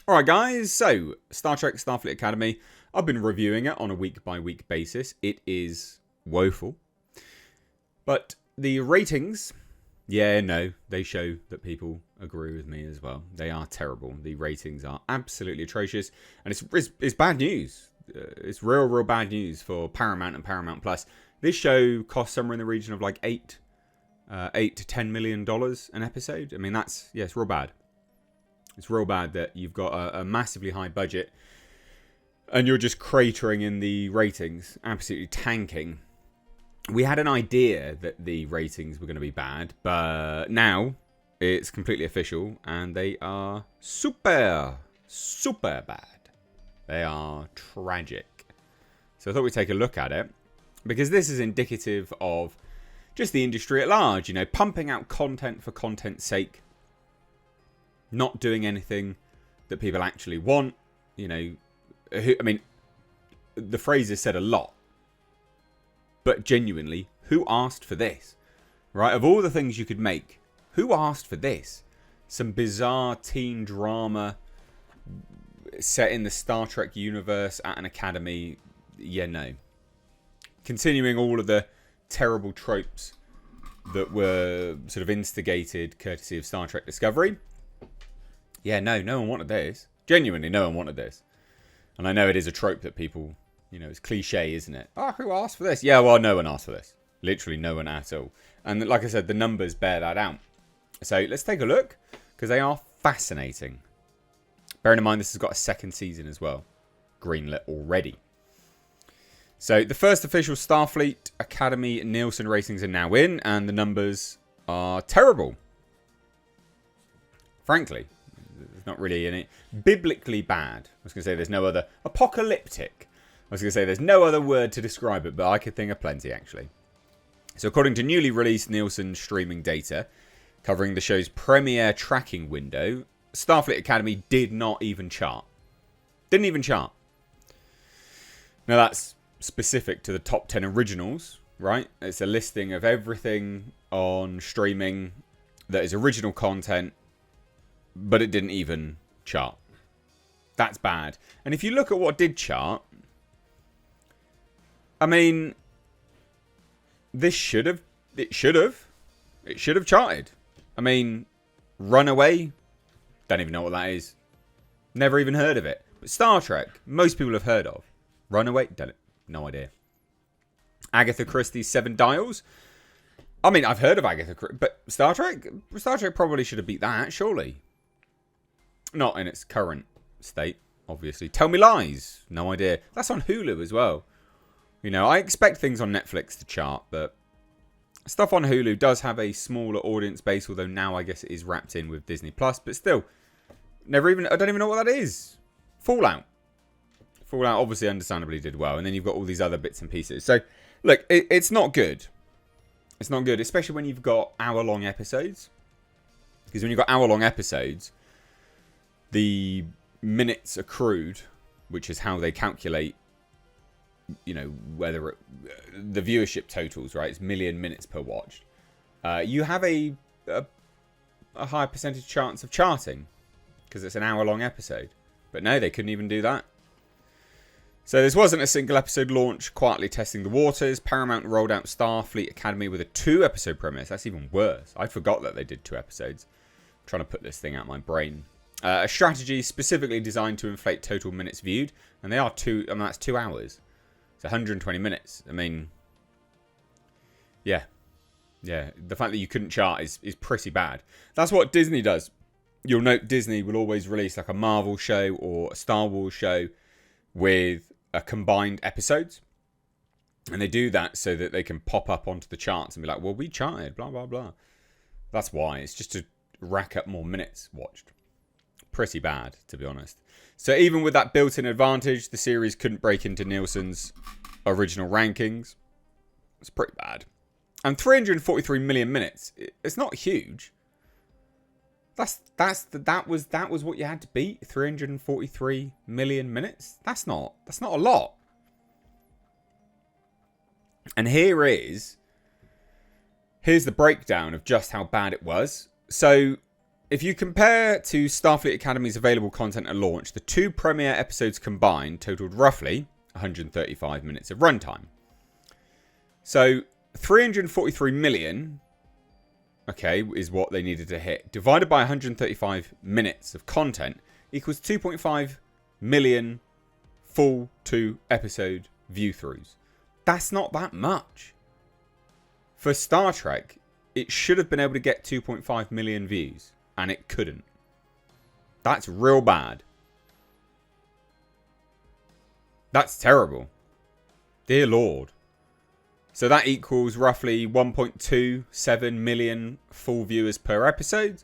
Alright guys, so Star Trek Starfleet Academy, I've been reviewing it on a week-by-week basis. It is woeful. But the ratings, yeah, no, they show that people agree with me as well. They are terrible. The ratings are absolutely atrocious. And it's bad news. It's real bad news for Paramount and Paramount Plus. This show costs somewhere in the region of like $8 to $10 million an episode. I mean, it's real bad. It's real bad that you've got a massively high budget and you're just cratering in the ratings, absolutely tanking. We had an idea that the ratings were going to be bad, but now it's completely official and they are super bad. They are tragic. So I thought we'd take a look at it because this is indicative of just the industry at large, you know, pumping out content for content's sake. Not doing anything that people actually want, you know. I mean, the phrase is said a lot, but genuinely, who asked for this? Right? Of all the things you could make, who asked for this? Some bizarre teen drama set in the Star Trek universe at an academy. Yeah, no. Continuing all of the terrible tropes that were sort of instigated courtesy of Star Trek Discovery. Yeah, no one wanted this. Genuinely, no one wanted this. And I know it is a trope that people, you know, it's cliche, isn't it? Oh, who asked for this? Yeah, well, no one asked for this. Literally no one at all. And like I said, the numbers bear that out. So let's take a look, because they are fascinating. Bearing in mind, this has got a second season as well. Greenlit already. So the first official Starfleet Academy Nielsen ratings are now in, and the numbers are terrible. Frankly. There's not really any. Biblically bad. I was going to say there's no other. Apocalyptic. I was going to say there's no other word to describe it, but I could think of plenty actually. So according to newly released Nielsen streaming data, covering the show's premiere tracking window, Starfleet Academy did not even chart. Didn't even chart. Now that's specific to the top 10 originals, right? It's a listing of everything on streaming that is original content. But it didn't even chart. That's bad. And if you look at what did chart, I mean, it should have charted. I mean, Runaway, don't even know what that is. Never even heard of it. But Star Trek, most people have heard of. Runaway, no idea. Agatha Christie's Seven Dials. I mean, I've heard of Agatha Christie, but Star Trek probably should have beat that, surely. Not in its current state, obviously. Tell Me Lies. No idea. That's on Hulu as well. You know, I expect things on Netflix to chart, but stuff on Hulu does have a smaller audience base, although now I guess it is wrapped in with Disney Plus. But still, I don't even know what that is. Fallout. Fallout obviously understandably did well. And then you've got all these other bits and pieces. So, look, it's not good. It's not good, especially when you've got hour-long episodes. Because when you've got hour-long episodes, the minutes accrued, which is how they calculate, you know, whether the viewership totals, right? It's million minutes per watch. You have a higher percentage chance of charting because it's an hour-long episode. But no, they couldn't even do that. So this wasn't a single episode launch, quietly testing the waters. Paramount rolled out Starfleet Academy with a 2-episode premise. That's even worse. I forgot that they did 2 episodes. I'm trying to put this thing out of my brain. A strategy specifically designed to inflate total minutes viewed. And they are that's 2 hours. It's 120 minutes. I mean, yeah. Yeah, the fact that you couldn't chart is pretty bad. That's what Disney does. You'll note Disney will always release like a Marvel show or a Star Wars show with a combined episodes. And they do that so that they can pop up onto the charts and be like, well, we charted, blah, blah, blah. That's why. It's just to rack up more minutes watched. Pretty bad, to be honest. So even with that built-in advantage, the series couldn't break into Nielsen's original rankings. It's pretty bad. And 343 million minutes. It's not huge. That was what you had to beat. 343 million minutes. That's not a lot. And here's the breakdown of just how bad it was. So if you compare to Starfleet Academy's available content at launch, the 2 premiere episodes combined totaled roughly 135 minutes of runtime. So 343 million, okay, is what they needed to hit. Divided by 135 minutes of content equals 2.5 million full 2-episode view-throughs. That's not that much. For Star Trek, it should have been able to get 2.5 million views, and it couldn't. That's real bad. That's terrible. Dear Lord. So that equals roughly 1.27 million full viewers per episode,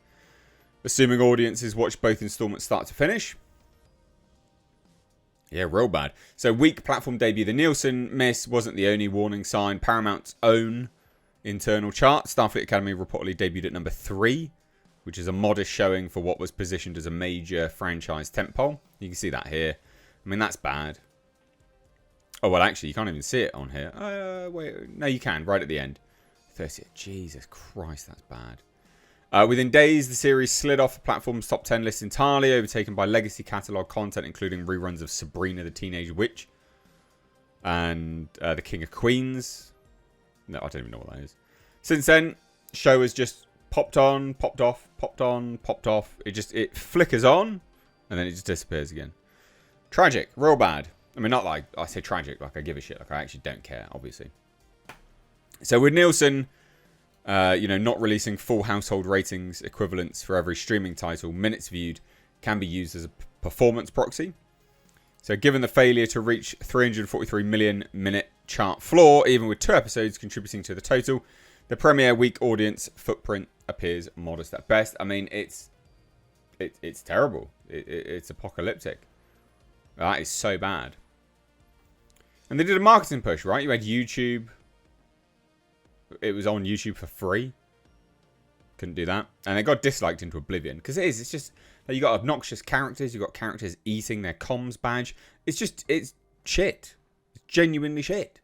assuming audiences watch both installments start to finish. Yeah, real bad. So weak platform debut. The Nielsen miss wasn't the only warning sign. Paramount's own internal chart, Starfleet Academy reportedly debuted at number 3, which is a modest showing for what was positioned as a major franchise tentpole. You can see that here. I mean, that's bad. Oh, well, actually, you can't even see it on here. Wait, no, you can, right at the end. 30. Jesus Christ, that's bad. Within days, the series slid off the platform's top 10 list entirely, overtaken by legacy catalogue content, including reruns of Sabrina the Teenage Witch and The King of Queens. No, I don't even know what that is. Since then, show has just popped on, popped off, popped on, popped off. It flickers on, and then it just disappears again. Tragic, real bad. I mean, not like I say tragic, like I give a shit. Like I actually don't care, obviously. So with Nielsen, not releasing full household ratings equivalents for every streaming title, minutes viewed can be used as a performance proxy. So given the failure to reach 343 million minute chart floor, even with 2 episodes contributing to the total, the premiere week audience footprint appears modest at best. I mean, it's terrible. It's apocalyptic. That is so bad. And they did a marketing push, right? You had YouTube. It was on YouTube for free. Couldn't do that. And it got disliked into oblivion. Because it's just, you got obnoxious characters. You got characters eating their comms badge. It's shit. It's genuinely shit.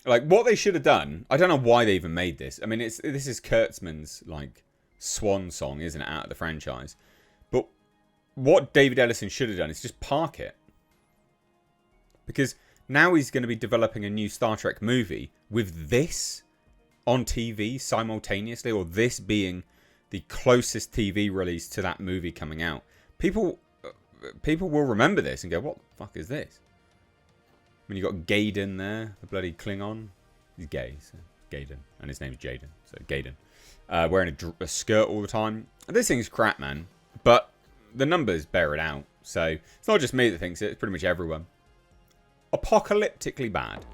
Like, what they should have done, I don't know why they even made this. I mean, this is Kurtzman's, like, swan song, isn't it, out of the franchise. But what David Ellison should have done is just park it. Because now he's going to be developing a new Star Trek movie with this on TV simultaneously, or this being the closest TV release to that movie coming out. People will remember this and go, what the fuck is this? I mean, you got Gaiden there, the bloody Klingon. He's gay, so Gaiden. And his name's Jaden, so Gaiden. Wearing a skirt all the time. This thing's crap, man. But the numbers bear it out. So it's not just me that thinks it, it's pretty much everyone. Apocalyptically bad.